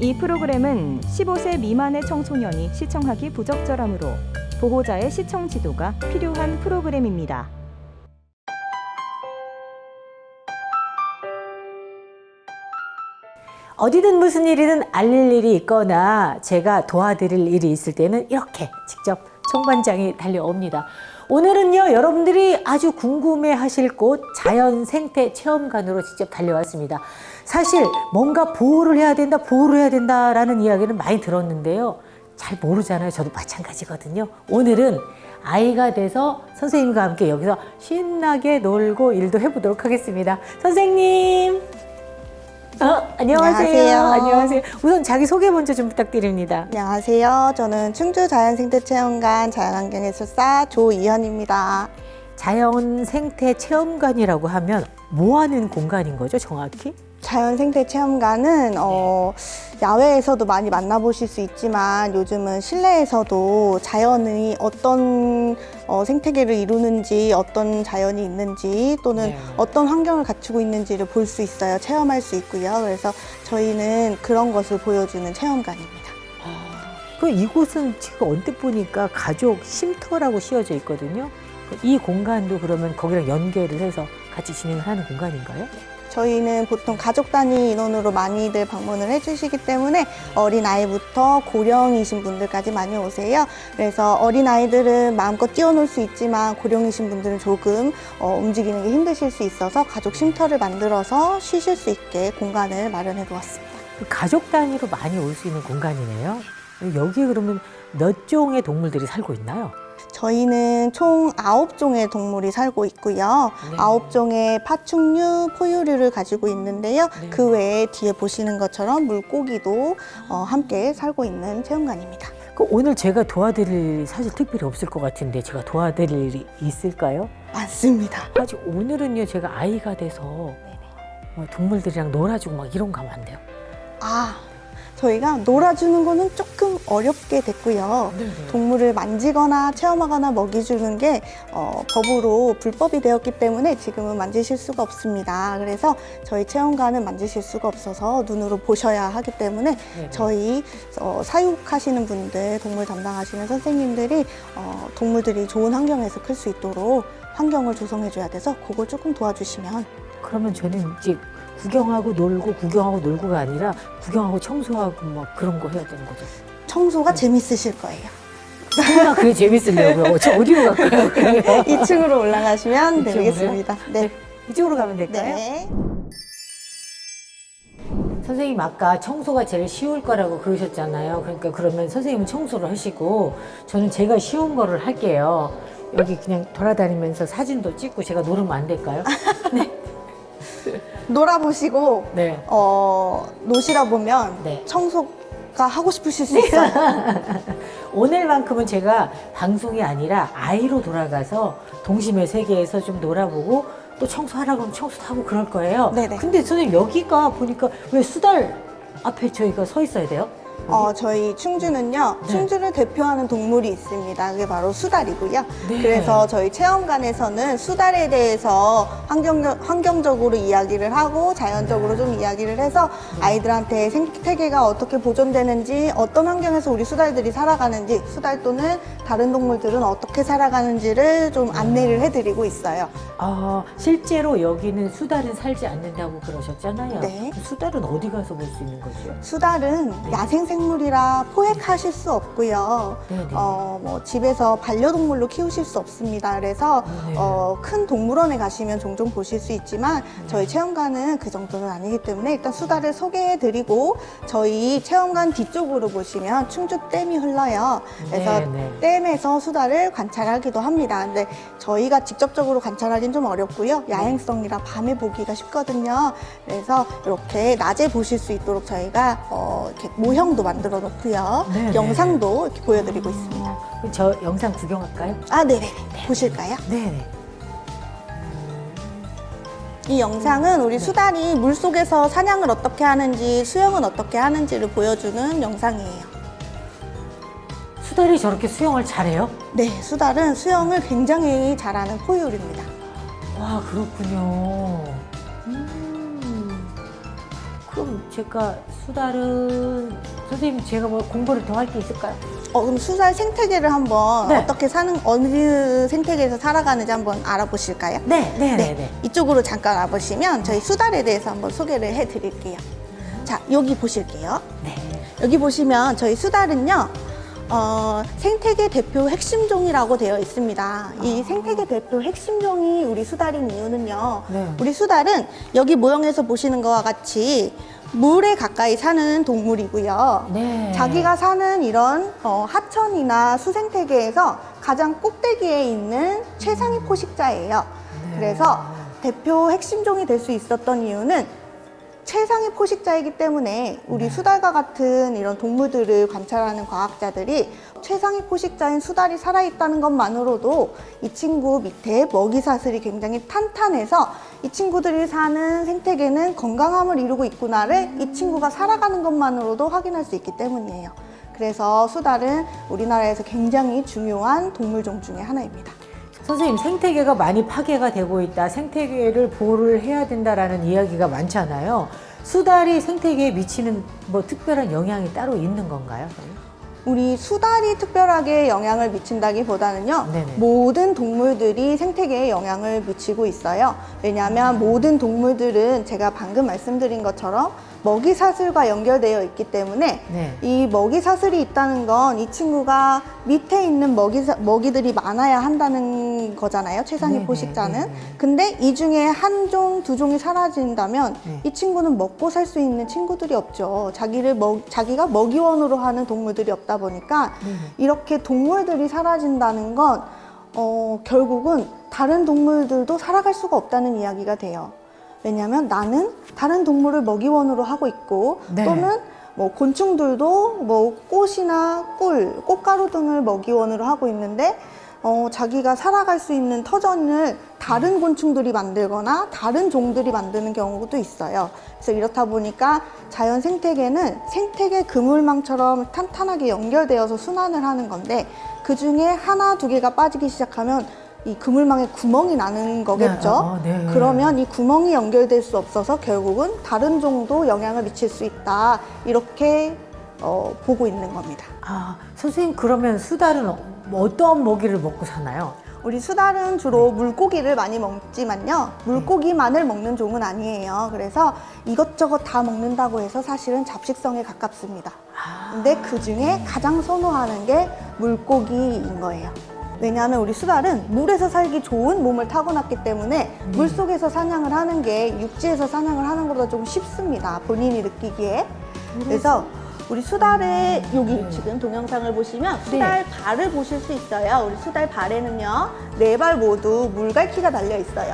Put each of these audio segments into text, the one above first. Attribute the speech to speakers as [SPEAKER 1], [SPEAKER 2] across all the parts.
[SPEAKER 1] 이 프로그램은 15세 미만의 청소년이 시청하기 부적절하므로 보호자의 시청 지도가 필요한 프로그램입니다.
[SPEAKER 2] 어디든 무슨 일이든 알릴 일이 있거나 제가 도와드릴 일이 있을 때는 이렇게 직접 총반장이 달려옵니다. 오늘은요, 여러분들이 아주 궁금해하실 곳 자연생태체험관으로 직접 달려왔습니다. 사실 뭔가 보호를 해야 된다라는 이야기는 많이 들었는데요. 잘 모르잖아요. 저도 마찬가지거든요. 오늘은 아이가 돼서 선생님과 함께 여기서 신나게 놀고 일도 해보도록 하겠습니다. 선생님! 안녕하세요. 안녕하세요. 우선 자기 소개 먼저 좀 부탁드립니다.
[SPEAKER 3] 안녕하세요. 저는 충주 자연생태체험관 자연환경해설사 조이현입니다.
[SPEAKER 2] 자연생태체험관이라고 하면 뭐 하는 공간인 거죠, 정확히?
[SPEAKER 3] 자연생태체험관은 야외에서도 많이 만나보실 수 있지만 요즘은 실내에서도 자연이 어떤 생태계를 이루는지, 어떤 자연이 있는지 또는 어떤 환경을 갖추고 있는지를 볼 수 있어요. 체험할 수 있고요. 그래서 저희는 그런 것을 보여주는 체험관입니다.
[SPEAKER 2] 그 이곳은 지금 언뜻 보니까 가족 쉼터라고 씌워져 있거든요. 이 공간도 그러면 거기랑 연계를 해서 같이 진행을 하는 공간인가요?
[SPEAKER 3] 저희는 보통 가족 단위 인원으로 많이들 방문을 해주시기 때문에 어린아이부터 고령이신 분들까지 많이 오세요. 그래서 어린아이들은 마음껏 뛰어놀 수 있지만 고령이신 분들은 조금 움직이는 게 힘드실 수 있어서 가족 쉼터를 만들어서 쉬실 수 있게 공간을 마련해 두었습니다.
[SPEAKER 2] 가족 단위로 많이 올 수 있는 공간이네요. 여기 그러면 몇 종의 동물들이 살고 있나요?
[SPEAKER 3] 저희는 총 9종의 동물이 살고 있고요.
[SPEAKER 2] 네.
[SPEAKER 3] 9종의 파충류, 포유류를 가지고 있는데요.
[SPEAKER 2] 네.
[SPEAKER 3] 그 외에 뒤에 보시는 것처럼 물고기도 함께 살고 있는 체험관입니다.
[SPEAKER 2] 오늘 제가 도와드릴 일 사실 특별히 없을 것 같은데 제가 도와드릴 일이 있을까요?
[SPEAKER 3] 맞습니다.
[SPEAKER 2] 아직 오늘은요, 제가 아이가 돼서 동물들이랑 놀아주고 막 이런 거 하면 안 돼요?
[SPEAKER 3] 저희가 놀아주는 거는 조금 어렵게 됐고요. 동물을 만지거나 체험하거나 먹이주는 게 법으로 불법이 되었기 때문에 지금은 만지실 수가 없습니다. 그래서 저희 체험관은 만지실 수가 없어서 눈으로 보셔야 하기 때문에 저희 사육하시는 분들, 동물 담당하시는 선생님들이 동물들이 좋은 환경에서 클 수 있도록 환경을 조성해줘야 돼서 그걸 조금 도와주시면.
[SPEAKER 2] 그러면 저는 이제 구경하고 놀고가 아니라 구경하고 청소하고 막 그런 거 해야 되는 거죠.
[SPEAKER 3] 청소가 재밌으실 거예요.
[SPEAKER 2] 정말 그게 재밌으려고요. 저 어디로 갈까요?
[SPEAKER 3] 2층으로 올라가시면
[SPEAKER 2] 이쪽으로요?
[SPEAKER 3] 되겠습니다. 네.
[SPEAKER 2] 이쪽으로 가면 될까요?
[SPEAKER 3] 네.
[SPEAKER 2] 선생님 아까 청소가 제일 쉬울 거라고 그러셨잖아요. 그러니까 그러면 선생님은 청소를 하시고 저는 제가 쉬운 거를 할게요. 여기 그냥 돌아다니면서 사진도 찍고 제가 놀으면 안 될까요? 네.
[SPEAKER 3] 놀아보시고
[SPEAKER 2] 네.
[SPEAKER 3] 노시다 보면
[SPEAKER 2] 네.
[SPEAKER 3] 청소가 하고 싶으실 수 있어요.
[SPEAKER 2] 오늘만큼은 제가 방송이 아니라 아이로 돌아가서 동심의 세계에서 좀 놀아보고 또 청소하라고 하면 청소도 하고 그럴 거예요.
[SPEAKER 3] 네네.
[SPEAKER 2] 근데 선생님 여기가 보니까 왜 수달 앞에 저희가 서 있어야 돼요?
[SPEAKER 3] 저희 충주는요,
[SPEAKER 2] 네.
[SPEAKER 3] 충주를 대표하는 동물이 있습니다. 그게 바로 수달이고요.
[SPEAKER 2] 네.
[SPEAKER 3] 그래서 저희 체험관에서는 수달에 대해서 환경적으로 이야기를 하고 자연적으로 좀 이야기를 해서 아이들한테 생태계가 어떻게 보존되는지, 어떤 환경에서 우리 수달들이 살아가는지, 수달 또는 다른 동물들은 어떻게 살아가는지를 좀 안내를 해드리고 있어요.
[SPEAKER 2] 실제로 여기는 수달은 살지 않는다고 그러셨잖아요.
[SPEAKER 3] 네.
[SPEAKER 2] 수달은 어디 가서 볼 수 있는 거죠?
[SPEAKER 3] 수달은 야생생물이라 포획하실 수 없고요.
[SPEAKER 2] 네네.
[SPEAKER 3] 뭐 집에서 반려동물로 키우실 수 없습니다. 그래서
[SPEAKER 2] 네.
[SPEAKER 3] 큰 동물원에 가시면 종종 보실 수 있지만 저희 체험관은 그 정도는 아니기 때문에 일단 수달을 소개해드리고 저희 체험관 뒤쪽으로 보시면 충주댐이 흘러요. 그래서
[SPEAKER 2] 네네.
[SPEAKER 3] 댐에서 수달을 관찰하기도 합니다. 근데 저희가 직접적으로 관찰하기는 좀 어렵고요. 야행성이라 밤에 보기가 쉽거든요. 그래서 이렇게 낮에 보실 수 있도록 저희가 이렇게 모형도 만들어 놓고요.
[SPEAKER 2] 네네.
[SPEAKER 3] 영상도 이렇게 보여드리고 있습니다.
[SPEAKER 2] 그럼 저 영상 구경할까요?
[SPEAKER 3] 네네. 보실까요?
[SPEAKER 2] 네네.
[SPEAKER 3] 이 영상은 우리 수달이 물속에서 사냥을 어떻게 하는지, 수영은 어떻게 하는지를 보여주는 영상이에요.
[SPEAKER 2] 수달이 저렇게 수영을 잘해요?
[SPEAKER 3] 네, 수달은 수영을 굉장히 잘하는 포유류입니다.
[SPEAKER 2] 와, 그렇군요. 그럼 제가 수달은 선생님 제가 뭐 공부를 더 할 게 있을까요?
[SPEAKER 3] 그럼 수달 생태계를 한번
[SPEAKER 2] 네.
[SPEAKER 3] 어떻게 어느 생태계에서 살아가는지 한번 알아보실까요?
[SPEAKER 2] 네.
[SPEAKER 3] 이쪽으로 잠깐 와보시면 저희 수달에 대해서 한번 소개를 해드릴게요. 자, 여기 보실게요.
[SPEAKER 2] 네.
[SPEAKER 3] 여기 보시면 저희 수달은요, 생태계 대표 핵심종이라고 되어 있습니다. 이 생태계 대표 핵심종이 우리 수달인 이유는요,
[SPEAKER 2] 네.
[SPEAKER 3] 우리 수달은 여기 모형에서 보시는 것과 같이 물에 가까이 사는 동물이고요.
[SPEAKER 2] 네.
[SPEAKER 3] 자기가 사는 이런 하천이나 수생태계에서 가장 꼭대기에 있는 최상위 포식자예요.
[SPEAKER 2] 네.
[SPEAKER 3] 그래서 대표 핵심종이 될 수 있었던 이유는 최상위 포식자이기 때문에 우리 수달과 같은 이런 동물들을 관찰하는 과학자들이 최상위 포식자인 수달이 살아있다는 것만으로도 이 친구 밑에 먹이 사슬이 굉장히 탄탄해서 이 친구들이 사는 생태계는 건강함을 이루고 있구나를 이 친구가 살아가는 것만으로도 확인할 수 있기 때문이에요. 그래서 수달은 우리나라에서 굉장히 중요한 동물종 중에 하나입니다.
[SPEAKER 2] 선생님, 생태계가 많이 파괴가 되고 있다. 생태계를 보호를 해야 된다라는 이야기가 많잖아요. 수달이 생태계에 미치는 뭐 특별한 영향이 따로 있는 건가요?
[SPEAKER 3] 우리 수달이 특별하게 영향을 미친다기보다는요,
[SPEAKER 2] 네네.
[SPEAKER 3] 모든 동물들이 생태계에 영향을 미치고 있어요. 왜냐하면 모든 동물들은 제가 방금 말씀드린 것처럼 먹이 사슬과 연결되어 있기 때문에
[SPEAKER 2] 네.
[SPEAKER 3] 이 먹이 사슬이 있다는 건 이 친구가 밑에 있는 먹이들이 많아야 한다는 거잖아요, 최상위
[SPEAKER 2] 네네,
[SPEAKER 3] 포식자는.
[SPEAKER 2] 네네.
[SPEAKER 3] 근데 이 중에 한 종, 두 종이 사라진다면
[SPEAKER 2] 네.
[SPEAKER 3] 이 친구는 먹고 살 수 있는 친구들이 없죠. 자기가 먹이원으로 하는 동물들이 없다 보니까
[SPEAKER 2] 네네.
[SPEAKER 3] 이렇게 동물들이 사라진다는 건 결국은 다른 동물들도 살아갈 수가 없다는 이야기가 돼요. 왜냐하면 나는 다른 동물을 먹이원으로 하고 있고
[SPEAKER 2] 네.
[SPEAKER 3] 또는 뭐 곤충들도 뭐 꽃이나 꽃가루 등을 먹이원으로 하고 있는데 자기가 살아갈 수 있는 터전을 다른 곤충들이 만들거나 다른 종들이 만드는 경우도 있어요. 그래서 이렇다 보니까 자연 생태계는 생태계 그물망처럼 탄탄하게 연결되어서 순환을 하는 건데 그 중에 하나, 두 개가 빠지기 시작하면 이 그물망에 구멍이 나는 거겠죠.
[SPEAKER 2] 네.
[SPEAKER 3] 그러면 이 구멍이 연결될 수 없어서 결국은 다른 종도 영향을 미칠 수 있다. 이렇게 보고 있는 겁니다.
[SPEAKER 2] 아, 선생님, 그러면 수달은 어떤 먹이를 먹고 사나요?
[SPEAKER 3] 우리 수달은 주로 물고기를 많이 먹지만요. 물고기만을 먹는 종은 아니에요. 그래서 이것저것 다 먹는다고 해서 사실은 잡식성에 가깝습니다. 근데 그 중에 가장 선호하는 게 물고기인 거예요. 왜냐하면 우리 수달은 물에서 살기 좋은 몸을 타고났기 때문에 물속에서 사냥을 하는 게 육지에서 사냥을 하는 것보다 좀 쉽습니다. 본인이 느끼기에. 그래서 우리 수달의 여기 지금 동영상을 보시면 수달 발을 보실 수 있어요. 우리 수달 발에는요, 네 발 모두 물갈퀴가 달려 있어요.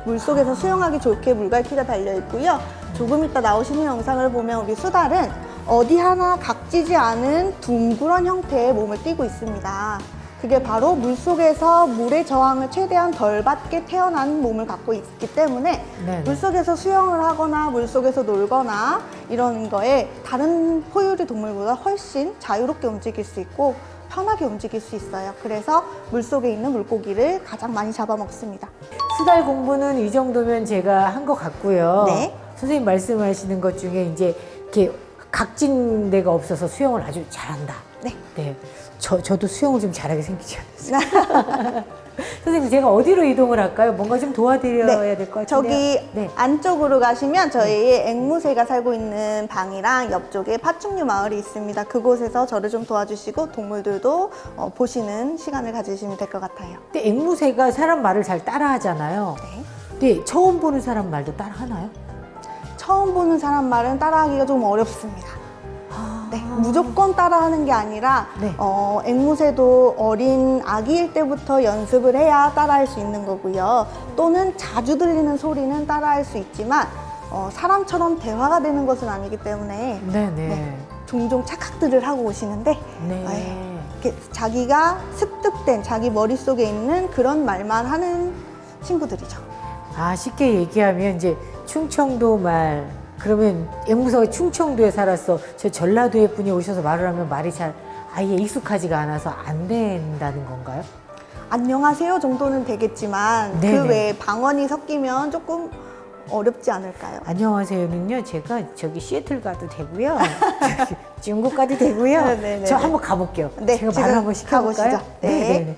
[SPEAKER 3] 물속에서 수영하기 좋게 물갈퀴가 달려 있고요. 조금 이따 나오시는 영상을 보면 우리 수달은 어디 하나 각지지 않은 둥그런 형태의 몸을 띠고 있습니다. 그게 바로 물속에서 물의 저항을 최대한 덜 받게 태어난 몸을 갖고 있기 때문에
[SPEAKER 2] 네네.
[SPEAKER 3] 물속에서 수영을 하거나 물속에서 놀거나 이런 거에 다른 포유류 동물보다 훨씬 자유롭게 움직일 수 있고 편하게 움직일 수 있어요. 그래서 물속에 있는 물고기를 가장 많이 잡아먹습니다.
[SPEAKER 2] 수달 공부는 이 정도면 제가 한 것 같고요.
[SPEAKER 3] 네.
[SPEAKER 2] 선생님 말씀하시는 것 중에 이제 이렇게 각진 데가 없어서 수영을 아주 잘한다.
[SPEAKER 3] 네.
[SPEAKER 2] 네. 저도 수영을 좀 잘하게 생기지 않았어요. 선생님, 제가 어디로 이동을 할까요? 뭔가 좀 도와드려야 될 것 같은데요.
[SPEAKER 3] 저기
[SPEAKER 2] 네.
[SPEAKER 3] 안쪽으로 가시면 저희 앵무새가 살고 있는 방이랑 옆쪽에 파충류 마을이 있습니다. 그곳에서 저를 좀 도와주시고 동물들도 보시는 시간을 가지시면 될 것 같아요.
[SPEAKER 2] 근데 앵무새가 사람 말을 잘 따라하잖아요.
[SPEAKER 3] 네.
[SPEAKER 2] 근데 처음 보는 사람 말도 따라하나요?
[SPEAKER 3] 처음 보는 사람 말은 따라하기가 좀 어렵습니다. 네, 무조건 따라하는 게 아니라
[SPEAKER 2] 네.
[SPEAKER 3] 앵무새도 어린 아기일 때부터 연습을 해야 따라할 수 있는 거고요. 또는 자주 들리는 소리는 따라할 수 있지만 사람처럼 대화가 되는 것은 아니기 때문에
[SPEAKER 2] 네네.
[SPEAKER 3] 종종 착각들을 하고 오시는데
[SPEAKER 2] 네.
[SPEAKER 3] 이렇게 자기가 습득된 자기 머릿속에 있는 그런 말만 하는 친구들이죠.
[SPEAKER 2] 아, 쉽게 얘기하면 이제 충청도 말, 그러면 앵무새가 충청도에 살았어. 저 전라도에 분이 오셔서 말을 하면 말이 잘 아예 익숙하지가 않아서 안 된다는 건가요?
[SPEAKER 3] 안녕하세요 정도는 되겠지만
[SPEAKER 2] 네네.
[SPEAKER 3] 그 외에 방언이 섞이면 조금 어렵지 않을까요?
[SPEAKER 2] 안녕하세요는요. 제가 저기 시애틀 가도 되고요. 중국 가도 되고요.
[SPEAKER 3] 네네네.
[SPEAKER 2] 저 한번 가볼게요.
[SPEAKER 3] 네,
[SPEAKER 2] 제가
[SPEAKER 3] 지금
[SPEAKER 2] 말 한번 시켜볼까요?
[SPEAKER 3] 가보시죠. 네.
[SPEAKER 2] 네네네.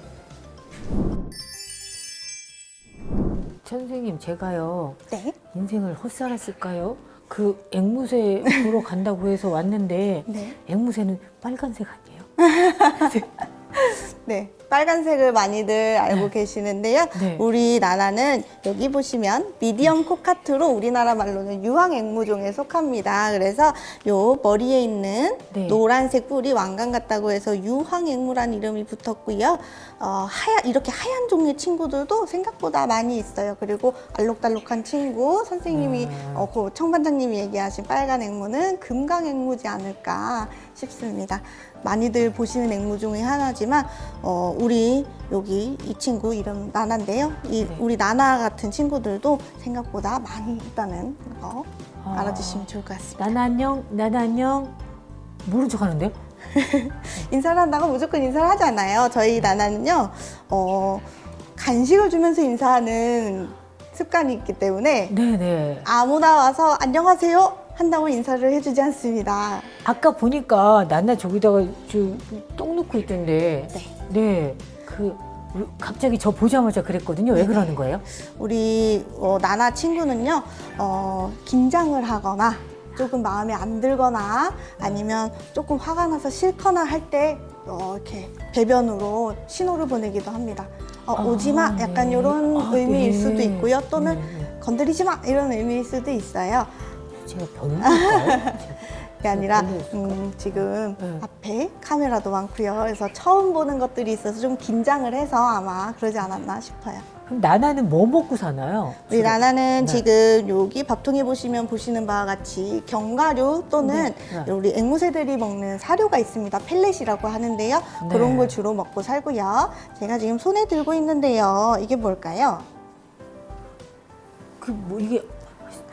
[SPEAKER 2] 선생님, 제가요.
[SPEAKER 3] 네.
[SPEAKER 2] 인생을 헛살았을까요? 그 앵무새 보러 간다고 해서 왔는데
[SPEAKER 3] 네.
[SPEAKER 2] 앵무새는 빨간색 아니에요?
[SPEAKER 3] 네. 빨간색을 많이들 알고 계시는데요.
[SPEAKER 2] 네.
[SPEAKER 3] 우리 나나는 여기 보시면 미디엄 코카투로 우리나라 말로는 유황 앵무종에 속합니다. 그래서 요 머리에 있는
[SPEAKER 2] 네.
[SPEAKER 3] 노란색 뿔이 왕관 같다고 해서 유황 앵무란 이름이 붙었고요. 이렇게 하얀 종의 친구들도 생각보다 많이 있어요. 그리고 알록달록한 친구, 선생님이 그 청반장님이 얘기하신 빨간 앵무는 금강 앵무지 않을까 싶습니다. 많이들 보시는 앵무 중에 하나지만 우리 여기 이 친구 이름 나나인데요. 우리 나나 같은 친구들도 생각보다 많이 있다는 거 알아주시면 좋을 것 같습니다.
[SPEAKER 2] 나나 안녕, 나나 안녕. 모른 척 하는데요?
[SPEAKER 3] 인사를 한다고 무조건 인사를 하잖아요. 저희 나나는요, 간식을 주면서 인사하는 습관이 있기 때문에
[SPEAKER 2] 네네.
[SPEAKER 3] 아무나 와서 안녕하세요 한다고 인사를 해주지 않습니다.
[SPEAKER 2] 아까 보니까 나나 저기다가 똥 넣고 있던데.
[SPEAKER 3] 네.
[SPEAKER 2] 네. 갑자기 저 보자마자 그랬거든요. 왜 그러는 거예요?
[SPEAKER 3] 우리 나나 친구는요, 긴장을 하거나 조금 마음에 안 들거나 아니면 조금 화가 나서 싫거나 할 때 이렇게 배변으로 신호를 보내기도 합니다. 오지 마,
[SPEAKER 2] 네.
[SPEAKER 3] 약간 이런 의미일
[SPEAKER 2] 네.
[SPEAKER 3] 수도 있고요. 또는
[SPEAKER 2] 네.
[SPEAKER 3] 건드리지 마 이런 의미일 수도 있어요.
[SPEAKER 2] 제가 별로일까요?
[SPEAKER 3] 그게 아니라
[SPEAKER 2] 별로일까요?
[SPEAKER 3] 지금
[SPEAKER 2] 네.
[SPEAKER 3] 앞에 카메라도 많고요. 그래서 처음 보는 것들이 있어서 좀 긴장을 해서 아마 그러지 않았나 싶어요.
[SPEAKER 2] 그럼 나나는 뭐 먹고 사나요?
[SPEAKER 3] 우리 나나는
[SPEAKER 2] 네.
[SPEAKER 3] 지금 여기 밥통에 보시면 보시는 바와 같이 견과류 또는
[SPEAKER 2] 네.
[SPEAKER 3] 우리 앵무새들이 먹는 사료가 있습니다. 펠렛이라고 하는데요.
[SPEAKER 2] 네.
[SPEAKER 3] 그런 걸 주로 먹고 살고요. 제가 지금 손에 들고 있는데요. 이게 뭘까요?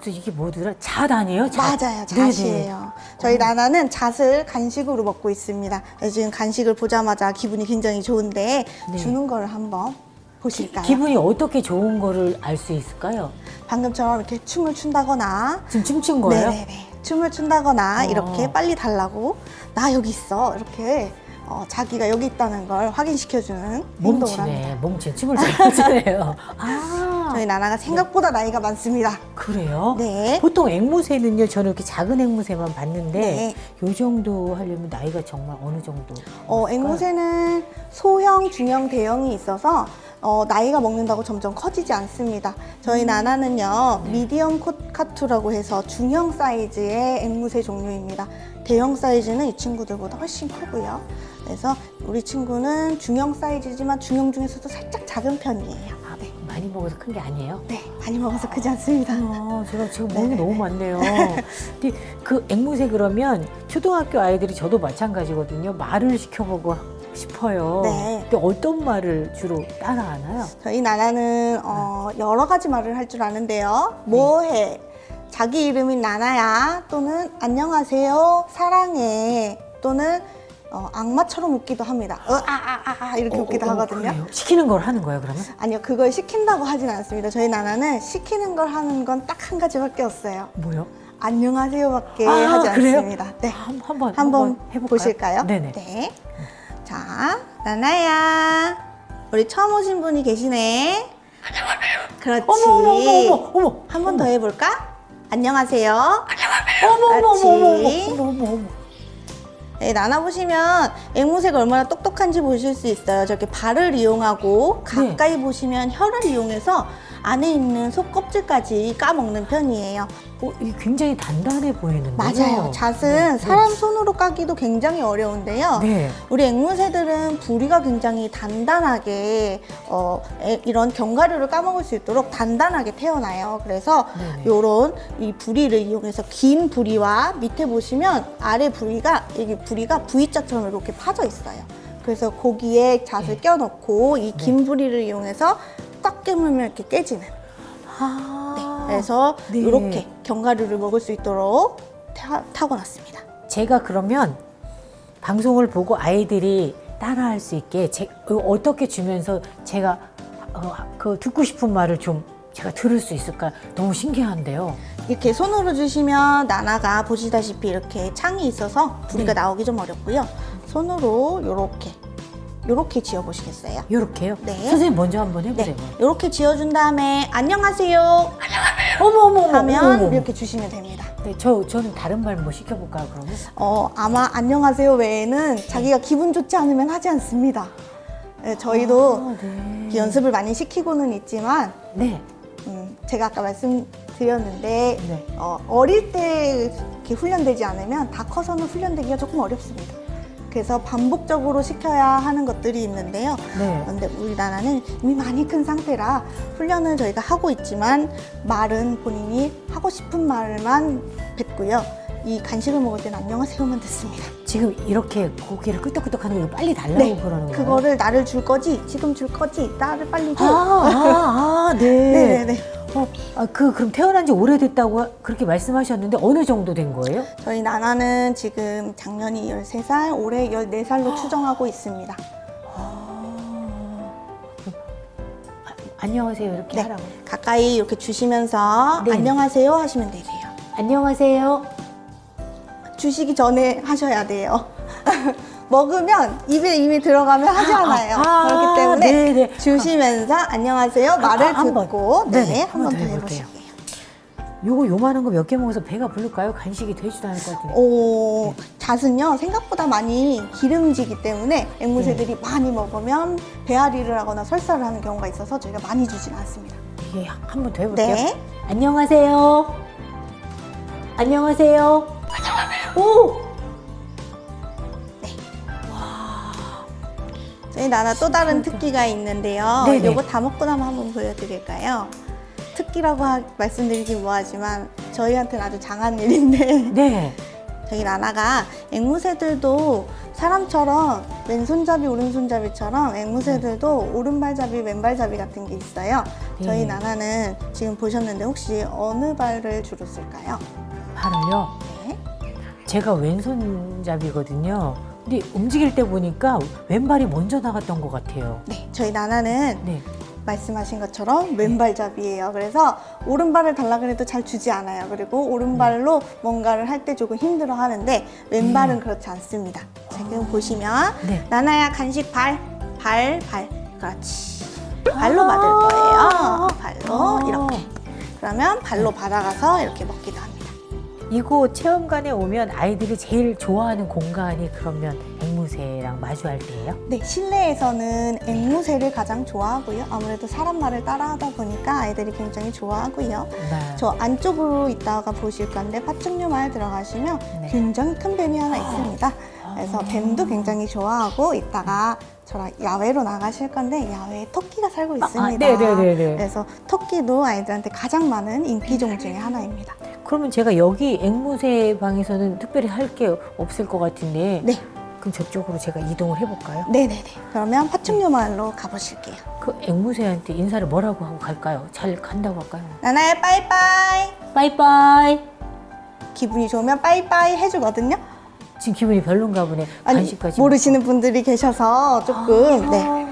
[SPEAKER 2] 이게 뭐더라? 잣 아니에요? 잣?
[SPEAKER 3] 맞아요.
[SPEAKER 2] 네네.
[SPEAKER 3] 잣이에요. 저희 나나는 잣을 간식으로 먹고 있습니다. 지금 간식을 보자마자 기분이 굉장히 좋은데
[SPEAKER 2] 네.
[SPEAKER 3] 주는 걸 한번 보실까요?
[SPEAKER 2] 기분이 어떻게 좋은 거를 알 수 있을까요?
[SPEAKER 3] 방금처럼 이렇게 춤을 춘다거나
[SPEAKER 2] 지금 춤춘 거예요?
[SPEAKER 3] 네네네. 춤을 춘다거나
[SPEAKER 2] 어.
[SPEAKER 3] 이렇게 빨리 달라고 나 여기 있어 이렇게 자기가 여기 있다는 걸 확인시켜주는 행동을 합니다.
[SPEAKER 2] 몸치네. 몸치. 춤을 잘 추네요. 아,
[SPEAKER 3] 저희 나나가 생각보다 나이가 많습니다.
[SPEAKER 2] 그래요?
[SPEAKER 3] 네.
[SPEAKER 2] 보통 앵무새는요, 저는 이렇게 작은 앵무새만 봤는데,
[SPEAKER 3] 네.
[SPEAKER 2] 요 정도 하려면 나이가 정말 어느 정도?
[SPEAKER 3] 앵무새는 소형, 중형, 대형이 있어서 나이가 먹는다고 점점 커지지 않습니다. 저희 나나는요,
[SPEAKER 2] 네.
[SPEAKER 3] 미디엄 코카투라고 해서 중형 사이즈의 앵무새 종류입니다. 대형 사이즈는 이 친구들보다 훨씬 크고요. 그래서 우리 친구는 중형 사이즈지만 중형 중에서도 살짝 작은 편이에요. 네.
[SPEAKER 2] 많이 먹어서 큰 게 아니에요?
[SPEAKER 3] 네, 많이 먹어서 크지 않습니다.
[SPEAKER 2] 제가 지금 먹는 게 너무 많네요. 근데 그 앵무새 그러면 초등학교 아이들이 저도 마찬가지거든요. 말을 시켜보고 싶어요.
[SPEAKER 3] 네.
[SPEAKER 2] 근데 어떤 말을 주로 따라하나요?
[SPEAKER 3] 저희 나나는 여러 가지 말을 할 줄 아는데요. 뭐해? 자기 이름이 나나야 또는 안녕하세요, 사랑해 또는 악마처럼 웃기도 합니다. 이렇게 웃기도 하거든요.
[SPEAKER 2] 그래요? 시키는 걸 하는 거예요, 그러면?
[SPEAKER 3] 아니요, 그걸 시킨다고 하진 않습니다. 저희 나나는 시키는 걸 하는 건 딱 한 가지밖에 없어요.
[SPEAKER 2] 뭐요?
[SPEAKER 3] 안녕하세요밖에 하지
[SPEAKER 2] 그래요?
[SPEAKER 3] 않습니다. 네,
[SPEAKER 2] 한번 해볼까요?
[SPEAKER 3] 보실까요?
[SPEAKER 2] 네네.
[SPEAKER 3] 네. 자, 나나야. 우리 처음 오신 분이 계시네. 그렇지.
[SPEAKER 2] 어머.
[SPEAKER 3] 한 번 더 해볼까? 안녕하세요.
[SPEAKER 2] 어머.
[SPEAKER 3] 네, 나나 보시면 앵무새가 얼마나 똑똑한지 보실 수 있어요. 저렇게 발을 이용하고 가까이 보시면 혀를 이용해서 안에 있는 속 껍질까지 까먹는 편이에요.
[SPEAKER 2] 이게 굉장히 단단해 보이는데요.
[SPEAKER 3] 맞아요. 잣은 사람 손으로 까기도 굉장히 어려운데요.
[SPEAKER 2] 네.
[SPEAKER 3] 우리 앵무새들은 부리가 굉장히 단단하게 이런 견과류를 까먹을 수 있도록 단단하게 태어나요. 그래서
[SPEAKER 2] 네네.
[SPEAKER 3] 요런 이 부리를 이용해서 긴 부리와 밑에 보시면 아래 부리가 여기 부리가 V자처럼 이렇게 파져 있어요. 그래서 고기에 잣을 껴넣고 이 긴 부리를 이용해서 꽉 깨물면 이렇게 깨지는. 그래서
[SPEAKER 2] 네.
[SPEAKER 3] 이렇게 견과류를 먹을 수 있도록 타고났습니다.
[SPEAKER 2] 제가 그러면 방송을 보고 아이들이 따라할 수 있게 어떻게 주면서 제가 그 듣고 싶은 말을 좀 제가 들을 수 있을까? 너무 신기한데요.
[SPEAKER 3] 이렇게 손으로 주시면 나나가 보시다시피 이렇게 창이 있어서 부리가
[SPEAKER 2] 네.
[SPEAKER 3] 나오기 좀 어렵고요. 손으로 요렇게 지어보시겠어요?
[SPEAKER 2] 이렇게요?
[SPEAKER 3] 네.
[SPEAKER 2] 선생님 먼저 한번 해보세요.
[SPEAKER 3] 네, 이렇게 지어준 다음에 안녕하세요
[SPEAKER 2] 어머
[SPEAKER 3] 하면 이렇게 주시면 됩니다.
[SPEAKER 2] 네, 저는 다른 말 뭐 시켜볼까요, 그러면?
[SPEAKER 3] 아마 안녕하세요 외에는 자기가 기분 좋지 않으면 하지 않습니다. 네, 저희도
[SPEAKER 2] 네.
[SPEAKER 3] 연습을 많이 시키고는 있지만
[SPEAKER 2] 네.
[SPEAKER 3] 제가 아까 말씀드렸는데
[SPEAKER 2] 네.
[SPEAKER 3] 어릴 때 이렇게 훈련되지 않으면 다 커서는 훈련되기가 조금 어렵습니다. 그래서 반복적으로 시켜야 하는 것들이 있는데요.
[SPEAKER 2] 네.
[SPEAKER 3] 그런데 우리 나나는 이미 많이 큰 상태라 훈련을 저희가 하고 있지만 말은 본인이 하고 싶은 말만 뱉고요. 이 간식을 먹을 때는 안녕하세요만 듣습니다.
[SPEAKER 2] 지금 이렇게 고개를 끄덕끄덕 하는 거 이거 빨리 달라고
[SPEAKER 3] 네,
[SPEAKER 2] 그러는 거예요?
[SPEAKER 3] 그거를 나를 줄 거지? 지금 줄 거지? 나를 빨리 줘.
[SPEAKER 2] 네.
[SPEAKER 3] 네네네.
[SPEAKER 2] 그럼 태어난 지 오래됐다고 그렇게 말씀하셨는데 어느 정도 된 거예요?
[SPEAKER 3] 저희 나나는 지금 작년이 13살, 올해 14살로 추정하고 있습니다.
[SPEAKER 2] 안녕하세요 이렇게
[SPEAKER 3] 네,
[SPEAKER 2] 하라고.
[SPEAKER 3] 가까이 이렇게 주시면서
[SPEAKER 2] 네.
[SPEAKER 3] 안녕하세요 하시면 되세요.
[SPEAKER 2] 안녕하세요.
[SPEAKER 3] 주시기 전에 하셔야 돼요. 먹으면 입에 이미 들어가면 하지 않아요. 그렇기 때문에
[SPEAKER 2] 네네.
[SPEAKER 3] 주시면서 안녕하세요 말을 듣고
[SPEAKER 2] 네네.
[SPEAKER 3] 한 번 더
[SPEAKER 2] 해볼게요.
[SPEAKER 3] 해보실게요.
[SPEAKER 2] 요만한 거 몇 개 먹어서 배가 부를까요? 간식이 되지도 않을 것 같은데.
[SPEAKER 3] 잣은요 생각보다 많이 기름지기 때문에 앵무새들이 많이 먹으면 배앓이를 하거나 설사를 하는 경우가 있어서 저희가 많이 주지는 않습니다.
[SPEAKER 2] 이게 한 번 더 해볼게요.
[SPEAKER 3] 네.
[SPEAKER 2] 안녕하세요. 안녕하세요. 오!
[SPEAKER 3] 저희 나나 또 다른 특기가 있는데요.
[SPEAKER 2] 네네.
[SPEAKER 3] 요거 다 먹고 나면 한번 보여드릴까요? 특기라고 말씀드리긴 뭐하지만 저희한테는 아주 장한 일인데
[SPEAKER 2] 네.
[SPEAKER 3] 저희 나나가 앵무새들도 사람처럼 왼손잡이 오른손잡이처럼 앵무새들도 오른발잡이 왼발잡이 같은 게 있어요. 저희
[SPEAKER 2] 네.
[SPEAKER 3] 나나는 지금 보셨는데 혹시 어느 발을 주로 쓸까요?
[SPEAKER 2] 발을요?
[SPEAKER 3] 네.
[SPEAKER 2] 제가 왼손잡이거든요. 근데 움직일 때 보니까 왼발이 먼저 나갔던 것 같아요.
[SPEAKER 3] 네, 저희 나나는
[SPEAKER 2] 네.
[SPEAKER 3] 말씀하신 것처럼 왼발잡이에요. 그래서 오른발을 달라 그래도 잘 주지 않아요. 그리고 오른발로 뭔가를 할 때 조금 힘들어 하는데 왼발은 그렇지 않습니다. 지금 보시면
[SPEAKER 2] 네.
[SPEAKER 3] 나나야 간식 발. 그렇지. 발로 받을 거예요. 발로 이렇게. 그러면 발로 받아가서 이렇게 먹기도 합니다.
[SPEAKER 2] 이곳 체험관에 오면 아이들이 제일 좋아하는 공간이 그러면 앵무새랑 마주할 때예요?
[SPEAKER 3] 네, 실내에서는 앵무새를 가장 좋아하고요. 아무래도 사람 말을 따라하다 보니까 아이들이 굉장히 좋아하고요.
[SPEAKER 2] 네.
[SPEAKER 3] 저 안쪽으로 이따가 보실 건데 파충류 마을 들어가시면
[SPEAKER 2] 네.
[SPEAKER 3] 굉장히 큰 뱀이 하나 있습니다. 그래서 뱀도 굉장히 좋아하고 이따가 저랑 야외로 나가실 건데 야외에 토끼가 살고 있습니다.
[SPEAKER 2] 네네네네.
[SPEAKER 3] 그래서 토끼도 아이들한테 가장 많은 인기종 중에 하나입니다.
[SPEAKER 2] 그러면 제가 여기 앵무새 방에서는 특별히 할 게 없을 것 같은데
[SPEAKER 3] 네,
[SPEAKER 2] 그럼 저쪽으로 제가 이동을 해볼까요?
[SPEAKER 3] 네네네. 그러면 파충류 마을로 가보실게요.
[SPEAKER 2] 그 앵무새한테 인사를 뭐라고 하고 갈까요? 잘 간다고 할까요?
[SPEAKER 3] 나나야 빠이빠이.
[SPEAKER 2] 빠이빠이.
[SPEAKER 3] 기분이 좋으면 빠이빠이 해주거든요.
[SPEAKER 2] 지금 기분이 별론가 보네.
[SPEAKER 3] 아니,
[SPEAKER 2] 간식까지
[SPEAKER 3] 모르시는 분들이 계셔서 조금 네,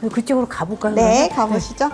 [SPEAKER 2] 그쪽으로 가볼까요?
[SPEAKER 3] 네
[SPEAKER 2] 그러면?
[SPEAKER 3] 가보시죠.